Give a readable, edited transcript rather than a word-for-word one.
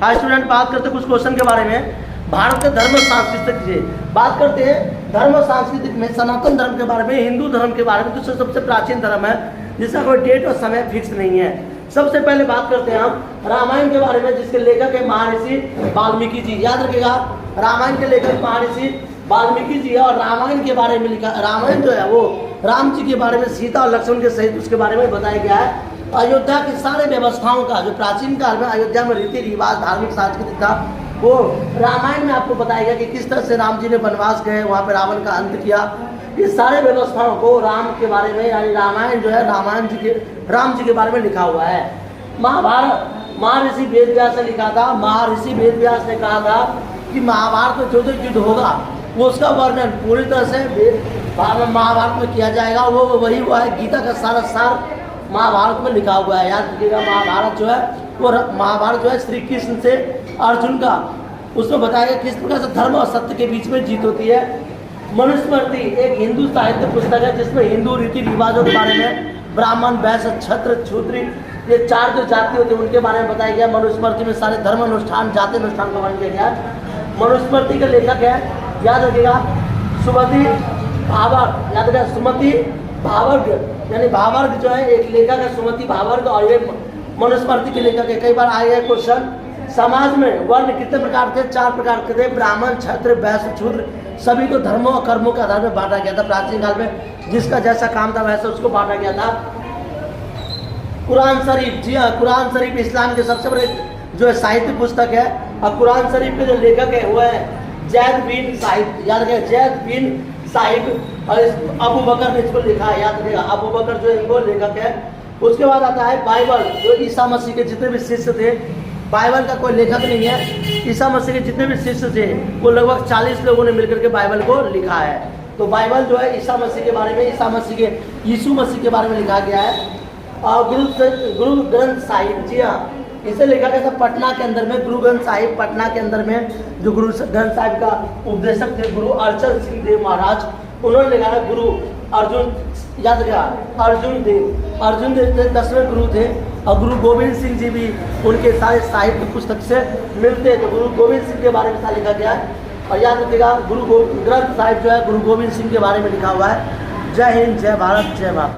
High student, बात करते हैं कुछ क्वेश्चन के बारे में। भारत के धर्म और सांस्कृतिक से बात करते हैं। धर्म और सांस्कृतिक में सनातन धर्म के बारे में, हिंदू धर्म के बारे में, जो सबसे प्राचीन धर्म है जिसका कोई डेट और समय फिक्स नहीं है। सबसे पहले बात करते हैं हम रामायण के बारे में, जिसके लेखक है महर्षि वाल्मीकि जी। याद रखिएगा, रामायण के लेखक महर्षि वाल्मीकि जी है। और रामायण के बारे में लिखा, रामायण जो है वो राम जी के बारे में, सीता और लक्ष्मण के सहित उसके बारे में बताया गया है। अयोध्या की सारे व्यवस्थाओं का जो प्राचीन काल में अयोध्या में रीति रिवाज, धार्मिक सांस्कृतिक था, वो रामायण में आपको बताया गया कि किस तरह से राम जी ने वनवास गए, वहाँ पे रावण का अंत किया। इस सारे व्यवस्थाओं को राम के बारे में, यानी रामायण जो है राम जी के बारे में लिखा हुआ है। महाभारत महर्षि वेदव्यास ने लिखा था। महर्षि वेदव्यास ने कहा था कि महाभारत में जो जो युद्ध होगा वो उसका वर्णन पूरी तरह से महाभारत में किया जाएगा। वो वही हुआ है, गीता का सारा सार महाभारत में लिखा हुआ है। याद रखिएगा, महाभारत जो है वो महाभारत जो है श्री कृष्ण से अर्जुन का, उसमें बताया गया किस प्रकार से धर्म और सत्य के बीच में जीत होती है। मनुस्मृति एक हिंदू साहित्य पुस्तक है जिसमें हिंदू रीति रिवाजों के बारे में, ब्राह्मण, वैश्य, क्षत्र, शूद्र, ये चार जो जाति होती है उनके बारे में बताया गया। मनुस्मृति में सारे धर्म अनुष्ठान, जाति अनुष्ठान का वर्णन किया गया। मनुस्मृति के लेखक है, याद रखिएगा, सुमति भावर्ग। याद रखिएगा, सुमति भावर्ग, यानी भावर्ग जो है एक लेखक है, सुमति भावर्ग, और ये मनुस्मृति के लेखक है। कई बार आए हैं क्वेश्चन, समाज में वर्ण कितने प्रकार थे? 4 प्रकार के थे, ब्राह्मण, क्षत्रिय, वैश्य, शूद्र। सभी को धर्मों और कर्मों के आधार में बांटा गया था। प्राचीन काल में जिसका जैसा काम था वैसे उसको बांटा गया था। कुरान शरीफ, जी हाँ, कुरान शरीफ इस्लाम के सबसे बड़े जो है साहित्य पुस्तक है। और कुरान शरीफ के जो लेखक है वो है जैद बिन साहिब। याद रखिएगा, जैद बिन साहिब। और अबू बकर ने इसको लिखा है। याद रखिएगा, अबू बकर जो इनको लेखक है। उसके बाद आता है बाइबल, जो ईसा मसीह के जितने भी शिष्य थे। बाइबल का कोई लेखक नहीं है। ईसा मसीह के जितने भी शिष्य थे वो लगभग 40 लोगों ने मिलकर के बाइबल को लिखा है। तो बाइबल जो है ईसा मसीह के बारे में, ईसा मसीह के, यीशु मसीह के बारे में लिखा गया है। और गुरु ग्रंथ साहिब, जी हाँ, इसे लिखा गया था पटना के अंदर में। गुरु ग्रंथ साहिब पटना के अंदर में जो गुरु ग्रंथ साहिब का उपदेशक थे गुरु अर्चन सिंह देव महाराज, उन्होंने लिखा है। गुरु अर्जुन, याद रखा, अर्जुन देव 10वें गुरु थे। और गुरु गोविंद सिंह जी भी उनके सारे साहित्य पुस्तक से मिलते हैं। तो गुरु गोविंद सिंह के बारे में सारा लिखा गया है। और याद रखिएगा, गुरु ग्रंथ साहिब जो है गुरु गोविंद सिंह के बारे में लिखा हुआ है। जय हिंद, जय भारत, जय माता।